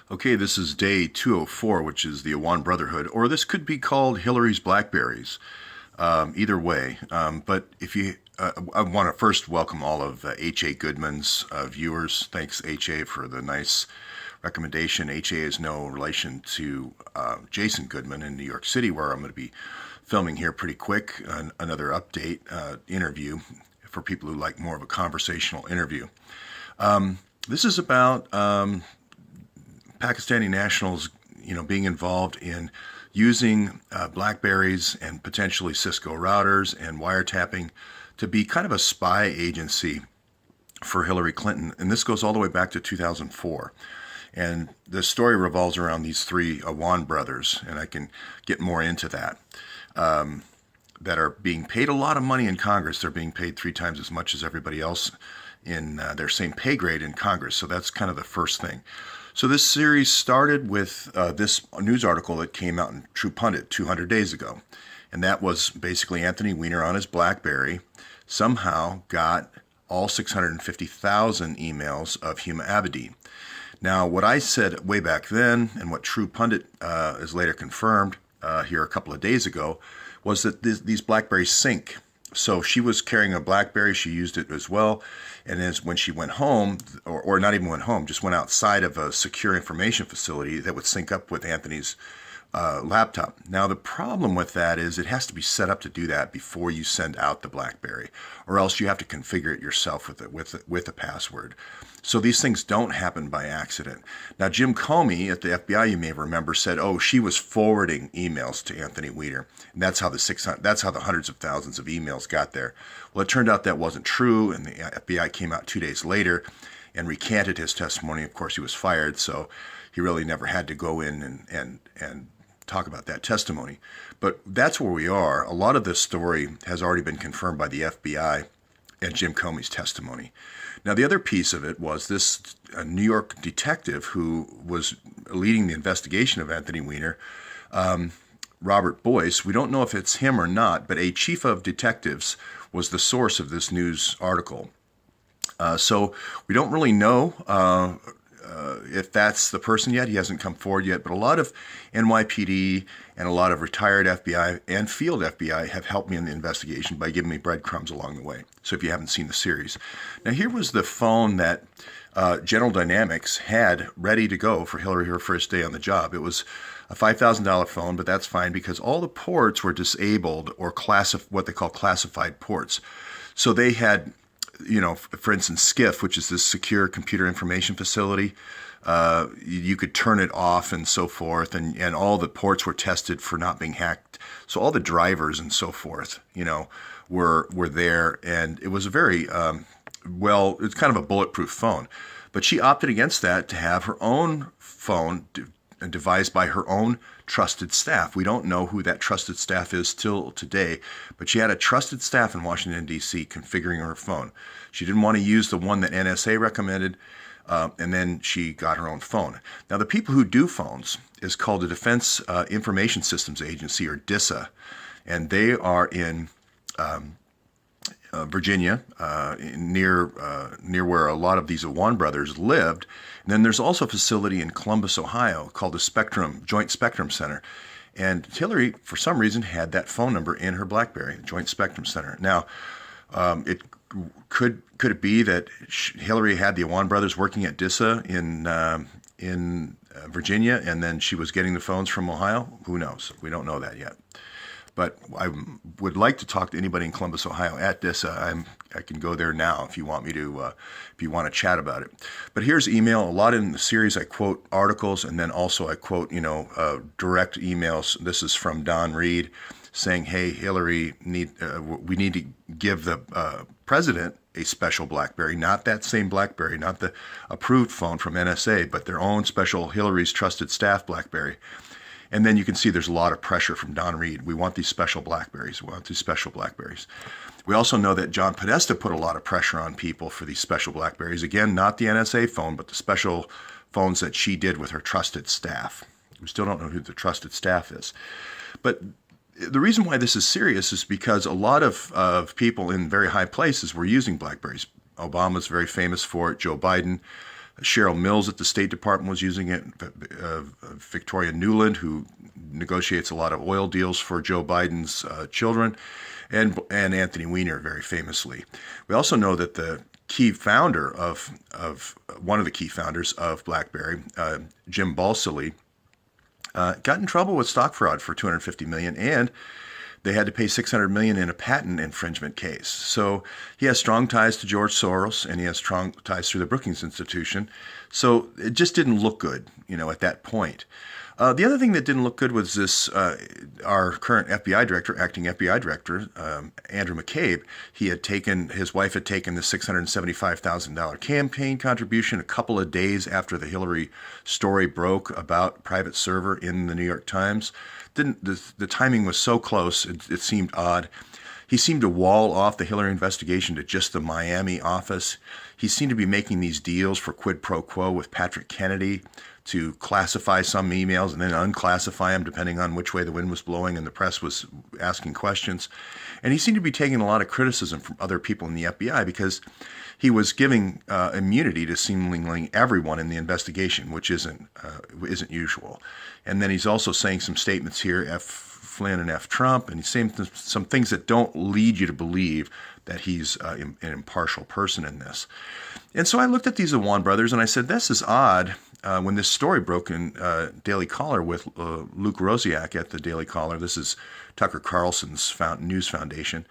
Okay, this is day 204, which is the Awan Brotherhood, or this could be called Hillary's Blackberries. Either way, but if you, I want to first welcome all of H.A. Goodman's viewers. Thanks, H.A., for the nice recommendation. H.A. is no relation to Jason Goodman in New York City, where I'm going to be filming here pretty quick. Another update interview for people who like more of a conversational interview. This is about Pakistani nationals, being involved in using Blackberries and potentially Cisco routers and wiretapping to be kind of a spy agency for Hillary Clinton. And this goes all the way back to 2004. And the story revolves around these three Awan brothers, and I can get more into that, that are being paid a lot of money in Congress. They're being paid 3 times as much as everybody else in their same pay grade in Congress. So that's kind of the first thing. So this series started with this news article that came out in True Pundit 200 days ago. And that was basically Anthony Weiner on his BlackBerry somehow got all 650,000 emails of Huma Abedi. Now, what I said way back then, and what True Pundit is later confirmed here a couple of days ago, was that these BlackBerries sync. So she was carrying a BlackBerry, she used it as well, and as when she went home, or not even went home, just went outside of a secure information facility that would sync up with Anthony's laptop. Now the problem with that is it has to be set up to do that before you send out the BlackBerry, or else you have to configure it yourself with a password. So these things don't happen by accident. Now Jim Comey at the FBI, you may remember, said, "Oh, she was forwarding emails to Anthony Weiner, and that's how the hundreds of thousands of emails got there." Well, it turned out that wasn't true, and the FBI came out 2 days later and recanted his testimony. Of course, he was fired, so he really never had to go in and talk about that testimony. But that's where we are. A lot of this story has already been confirmed by the FBI and Jim Comey's testimony. Now, the other piece of it was this New York detective who was leading the investigation of Anthony Weiner, Robert Boyce. We don't know if it's him or not, but a chief of detectives was the source of this news article. So we don't really know if that's the person yet. He hasn't come forward yet, but a lot of NYPD and a lot of retired FBI and field FBI have helped me in the investigation by giving me breadcrumbs along the way. So if you haven't seen the series. Now here was the phone that General Dynamics had ready to go for Hillary her first day on the job. It was a $5,000 phone, but that's fine because all the ports were disabled or what they call classified ports. So they had, for instance, SCIF, which is this secure computer information facility, you could turn it off and so forth, and all the ports were tested for not being hacked. So all the drivers and so forth, were there, and it was a very, it's kind of a bulletproof phone. But she opted against that to have her own phone devised by her own trusted staff. We don't know who that trusted staff is till today, but she had a trusted staff in Washington, D.C. configuring her phone. She didn't want to use the one that NSA recommended, and then she got her own phone. Now, the people who do phones is called the Defense Information Systems Agency, or DISA, and they are in Virginia, near where a lot of these Awan brothers lived. And then there's also a facility in Columbus, Ohio, called the Joint Spectrum Center. And Hillary, for some reason, had that phone number in her BlackBerry, Joint Spectrum Center. Now, it could it be that Hillary had the Awan brothers working at DISA in Virginia, and then she was getting the phones from Ohio? Who knows? We don't know that yet. But I would like to talk to anybody in Columbus, Ohio at DISA. I can go there now if you want me to, if you want to chat about it. But here's email. A lot in the series I quote articles, and then also I quote, direct emails. This is from Don Reed saying, "Hey, Hillary, we need to give the president a special BlackBerry, not that same BlackBerry, not the approved phone from NSA, but their own special Hillary's trusted staff BlackBerry." And then you can see there's a lot of pressure from Don Reed. We want these special BlackBerries. We want these special BlackBerries. We also know that John Podesta put a lot of pressure on people for these special BlackBerries. Again, not the NSA phone, but the special phones that she did with her trusted staff. We still don't know who the trusted staff is. But the reason why this is serious is because a lot of people in very high places were using BlackBerries. Obama's very famous for it. Joe Biden Cheryl Mills at the State Department was using it. Victoria Nuland, who negotiates a lot of oil deals for Joe Biden's children, and Anthony Weiner, very famously. We also know that the key founder of one of the key founders of BlackBerry, Jim Balsillie, got in trouble with stock fraud for $250 million, and they had to pay $600 million in a patent infringement case. So he has strong ties to George Soros, and he has strong ties through the Brookings Institution. So it just didn't look good, at that point. The other thing that didn't look good was this, our current FBI director, acting FBI director, Andrew McCabe. His wife had taken the $675,000 campaign contribution a couple of days after the Hillary story broke about private server in the New York Times. The timing was so close, it seemed odd. He seemed to wall off the Hillary investigation to just the Miami office. He seemed to be making these deals for quid pro quo with Patrick Kennedy to classify some emails and then unclassify them depending on which way the wind was blowing and the press was asking questions. And he seemed to be taking a lot of criticism from other people in the FBI because he was giving immunity to seemingly everyone in the investigation, which isn't usual. And then he's also saying some statements here, F. Flynn and F. Trump, and he's saying some things that don't lead you to believe that he's an impartial person in this. And so I looked at these Awan brothers and I said, this is odd. When this story broke in Daily Caller with Luke Rosiak at the Daily Caller, this is Tucker Carlson's news foundation,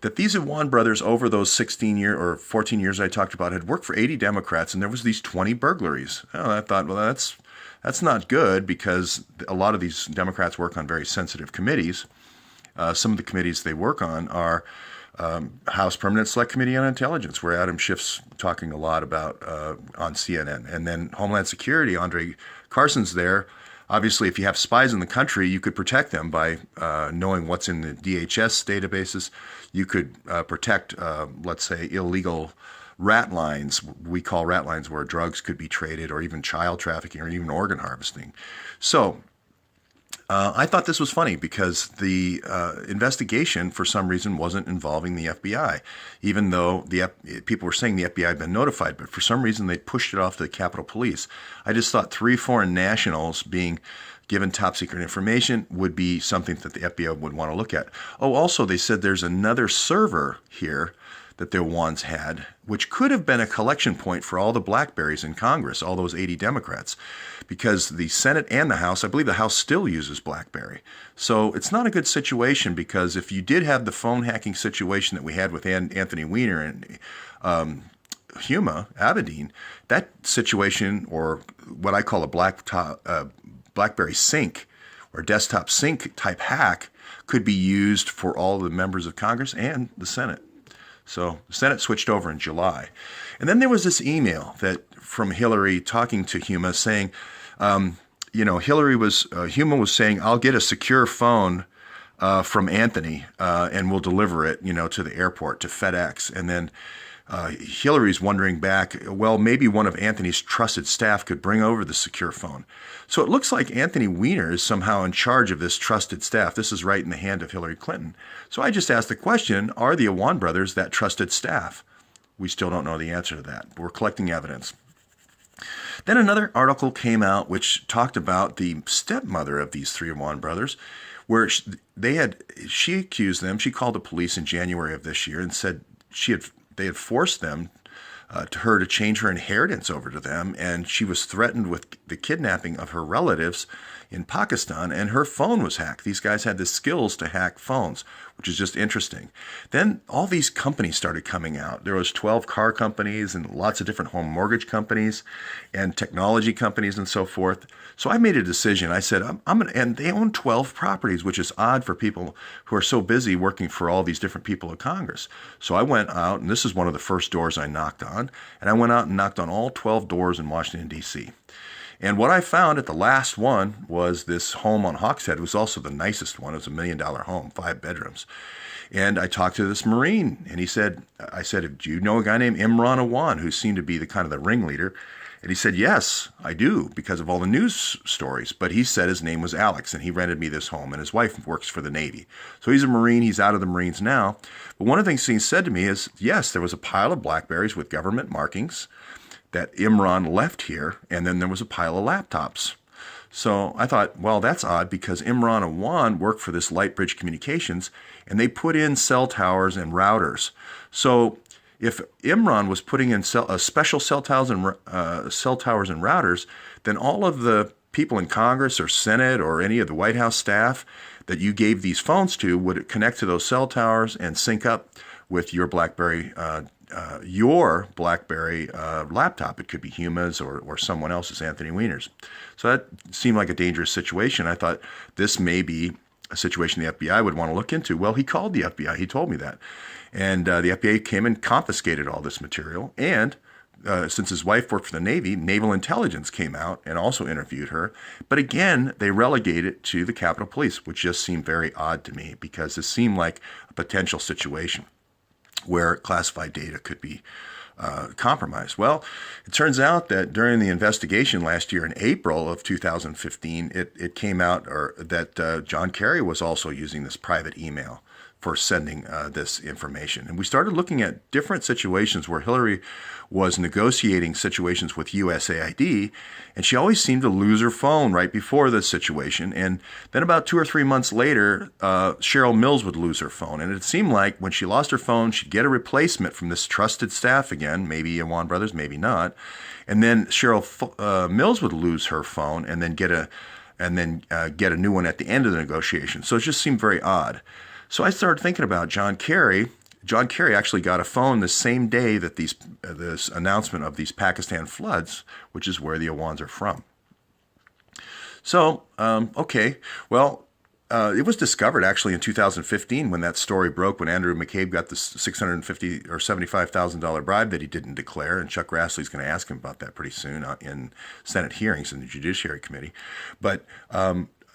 that these Awan brothers over those 16 or 14 years I talked about had worked for 80 Democrats, and there was these 20 burglaries. I thought, well, that's not good because a lot of these Democrats work on very sensitive committees. Some of the committees they work on are House Permanent Select Committee on Intelligence, where Adam Schiff's talking a lot about on CNN. And then Homeland Security, Andre Carson's there. Obviously, if you have spies in the country, you could protect them by knowing what's in the DHS databases. You could protect, let's say, illegal rat lines. We call rat lines where drugs could be traded, or even child trafficking, or even organ harvesting. So I thought this was funny because the investigation, for some reason, wasn't involving the FBI, even though people were saying the FBI had been notified, but for some reason they pushed it off to the Capitol Police. I just thought 3 foreign nationals being given top secret information would be something that the FBI would want to look at. Oh, also they said there's another server here that their Awans had, which could have been a collection point for all the BlackBerries in Congress, all those 80 Democrats, because the Senate and the House, I believe the House still uses BlackBerry. So it's not a good situation, because if you did have the phone hacking situation that we had with Anthony Weiner and Huma Abedin, that situation, or what I call a BlackBerry sync or desktop sync type hack, could be used for all the members of Congress and the Senate. So the Senate switched over in July. And then there was this email from Hillary talking to Huma saying, Huma was saying, I'll get a secure phone from Anthony and we'll deliver it, to the airport, to FedEx. And then Hillary's wondering back, well, maybe one of Anthony's trusted staff could bring over the secure phone. So it looks like Anthony Weiner is somehow in charge of this trusted staff. This is right in the hand of Hillary Clinton. So I just asked the question, are the Awan brothers that trusted staff? We still don't know the answer to that. We're collecting evidence. Then another article came out which talked about the stepmother of these 3 Awan brothers, where she accused them. She called the police in January of this year and said they had forced her to change her inheritance over to them, and she was threatened with the kidnapping of her relatives in Pakistan, and her phone was hacked. These guys had the skills to hack phones, which is just interesting. Then all these companies started coming out. There was 12 car companies and lots of different home mortgage companies and technology companies and so forth. So I made a decision. I said, and they own 12 properties, which is odd for people who are so busy working for all these different people in Congress. So I went out, and this is one of the first doors I knocked on, and I went out and knocked on all 12 doors in Washington, D.C. And what I found at the last one was this home on Hawkshead. It was also the nicest one. It was $1 million home, 5 bedrooms. And I talked to this Marine, and I said, do you know a guy named Imran Awan, who seemed to be the ringleader? And he said, yes, I do, because of all the news stories. But he said his name was Alex, and he rented me this home, and his wife works for the Navy. So he's a Marine. He's out of the Marines now. But one of the things he said to me is, yes, there was a pile of BlackBerries with government markings, that Imran left here, and then there was a pile of laptops. So I thought, well, that's odd because Imran and Awan work for this Lightbridge Communications, and they put in cell towers and routers. So if Imran was putting in special cell towers and routers, then all of the people in Congress or Senate or any of the White House staff that you gave these phones to would connect to those cell towers and sync up with your BlackBerry laptop. It could be Huma's or someone else's, Anthony Weiner's. So that seemed like a dangerous situation. I thought this may be a situation the FBI would want to look into. Well, he called the FBI. He told me that. And the FBI came and confiscated all this material. And since his wife worked for the Navy, Naval Intelligence came out and also interviewed her. But again, they relegated it to the Capitol Police, which just seemed very odd to me because it seemed like a potential situation where classified data could be compromised. Well, it turns out that during the investigation last year in April of 2015, it came out that John Kerry was also using this private email for sending this information. And we started looking at different situations where Hillary was negotiating situations with USAID, and she always seemed to lose her phone right before this situation. And then about 2 or 3 months later, Cheryl Mills would lose her phone. And it seemed like when she lost her phone, she'd get a replacement from this trusted staff again, maybe Awan Brothers, maybe not. And then Cheryl Mills would lose her phone and then get a new one at the end of the negotiation. So it just seemed very odd. So I started thinking about John Kerry. John Kerry actually got a phone the same day that this announcement of these Pakistan floods, which is where the Awans are from. So, okay, well, it was discovered actually in 2015 when that story broke, when Andrew McCabe got the $650,000 or $75,000 bribe that he didn't declare, and Chuck Grassley's going to ask him about that pretty soon in Senate hearings in the Judiciary Committee. But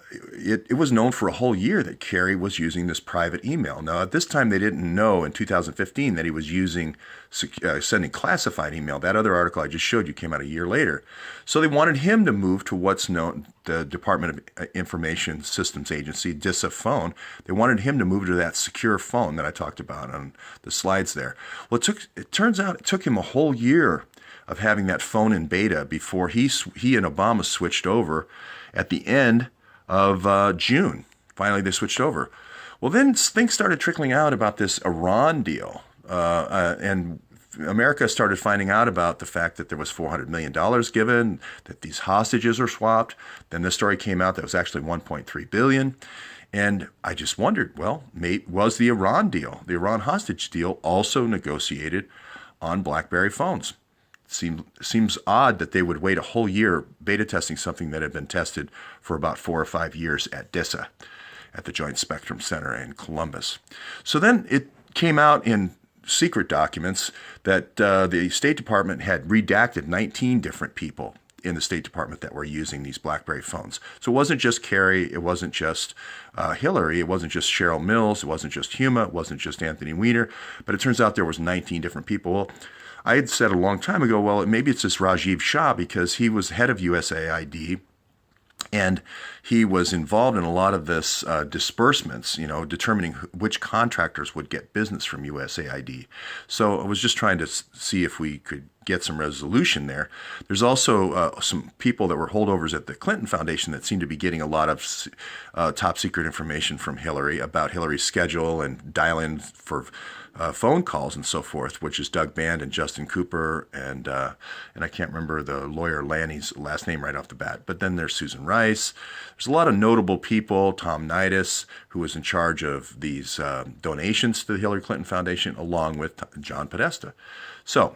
it was known for a whole year that Kerry was using this private email. Now, at this time, they didn't know in 2015 that he was sending classified email. That other article I just showed you came out a year later. So they wanted him to move to what's known, the Department of Information Systems Agency, DISA phone. They wanted him to move to that secure phone that I talked about on the slides there. Well, it turns out it took him a whole year of having that phone in beta before he and Obama switched over at the end of June. Finally, they switched over. Well, then things started trickling out about this Iran deal. And America started finding out about the fact that there was $400 million given, that these hostages are swapped. Then the story came out that was actually $1.3 billion. And I just wondered, well, was the Iran deal, the Iran hostage deal, also negotiated on BlackBerry phones? Seems odd that they would wait a whole year beta testing something that had been tested for about 4 or 5 years at DISA, at the Joint Spectrum Center in Columbus. So then it came out in secret documents that the State Department had redacted 19 different people in the State Department that were using these BlackBerry phones. So it wasn't just Kerry, it wasn't just Hillary, it wasn't just Cheryl Mills, it wasn't just Huma, it wasn't just Anthony Weiner, but it turns out there was 19 different people. Well, I had said a long time ago, well, maybe it's this Rajiv Shah because he was head of USAID and he was involved in a lot of this disbursements, determining which contractors would get business from USAID. So I was just trying to see if we could get some resolution there. There's also some people that were holdovers at the Clinton Foundation that seem to be getting a lot of top secret information from Hillary about Hillary's schedule and dial-in for phone calls and so forth, which is Doug Band and Justin Cooper and I can't remember the lawyer Lanny's last name right off the bat. But then there's Susan Rice. There's a lot of notable people. Tom Nidus, who was in charge of these donations to the Hillary Clinton Foundation, along with John Podesta. So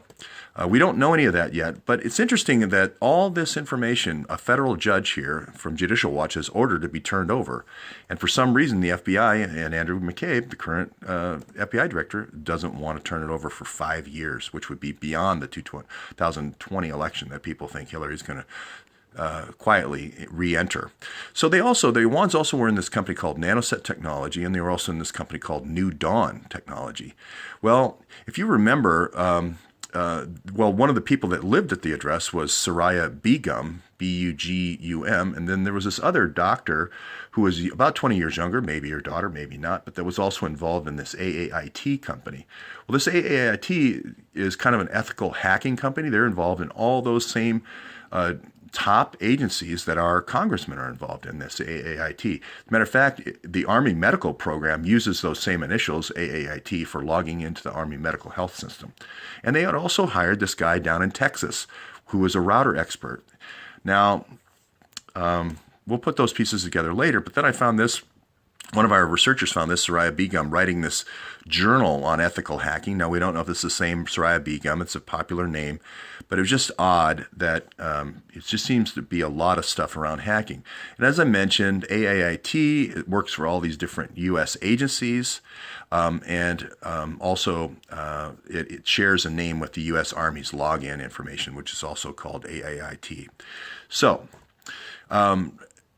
we don't know any of that yet, but it's interesting that all this information, a federal judge here from Judicial Watch has ordered to be turned over. And for some reason, the FBI and Andrew McCabe, the current FBI director, doesn't want to turn it over for 5 years, which would be beyond the 2020 election that people think Hillary's going to quietly re-enter. So the Awans also were in this company called Nanoset Technology, and they were also in this company called New Dawn Technology. Well, if you remember, well, one of the people that lived at the address was Soraya Begum, Bugum, and then there was this other doctor who was about 20 years younger, maybe her daughter, maybe not, but that was also involved in this AAIT company. Well, this AAIT is kind of an ethical hacking company. They're involved in all those same top agencies that our congressmen are involved in, this AAIT. As a matter of fact, the Army Medical Program uses those same initials, AAIT, for logging into the Army Medical Health System. And they had also hired this guy down in Texas who was a router expert. Now, we'll put those pieces together later, but then I found this. One of our researchers found this, Soraya Begum, writing this journal on ethical hacking. Now, we don't know if this is the same Soraya Begum. It's a popular name. But it was just odd that it just seems to be a lot of stuff around hacking. And as I mentioned, AAIT, it works for all these different U.S. agencies. And also it shares a name with the U.S. Army's login information, which is also called AAIT. So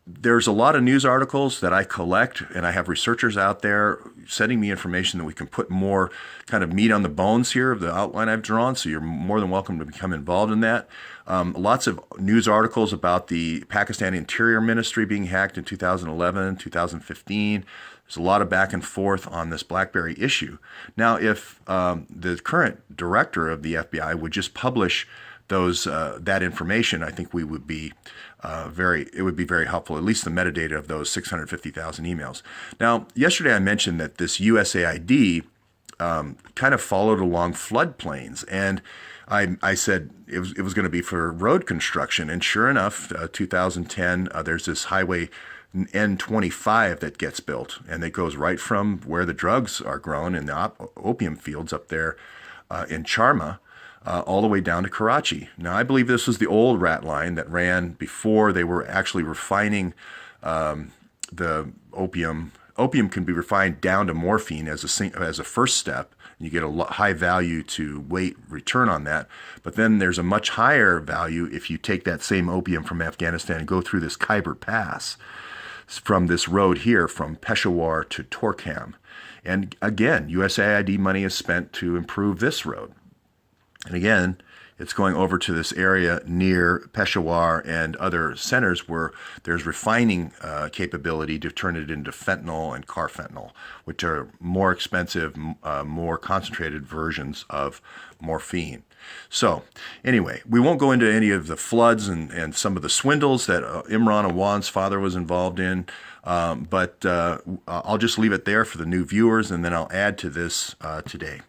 there's a lot of news articles that I collect, and I have researchers out there sending me information that we can put more kind of meat on the bones here of the outline I've drawn, so you're more than welcome to become involved in that. Lots of news articles about the Pakistan Interior Ministry being hacked in 2011, 2015. There's a lot of back and forth on this BlackBerry issue. Now, if the current director of the FBI would just publish that information, I think we would be it would be very helpful, at least the metadata of those 650,000 emails. Now, yesterday I mentioned that this USAID kind of followed along floodplains, and I said it was going to be for road construction, and sure enough, 2010, there's this highway N25 that gets built, and it goes right from where the drugs are grown in the opium fields up there in Charma, all the way down to Karachi. Now, I believe this was the old rat line that ran before they were actually refining the opium. Opium can be refined down to morphine as a first step. You get a high value to weight return on that. But then there's a much higher value if you take that same opium from Afghanistan and go through this Khyber Pass from this road here from Peshawar to Torkham. And again, USAID money is spent to improve this road. And again, it's going over to this area near Peshawar and other centers where there's refining capability to turn it into fentanyl and carfentanil, which are more expensive, more concentrated versions of morphine. So anyway, we won't go into any of the floods and some of the swindles that Imran Awan's father was involved in, but I'll just leave it there for the new viewers, and then I'll add to this today.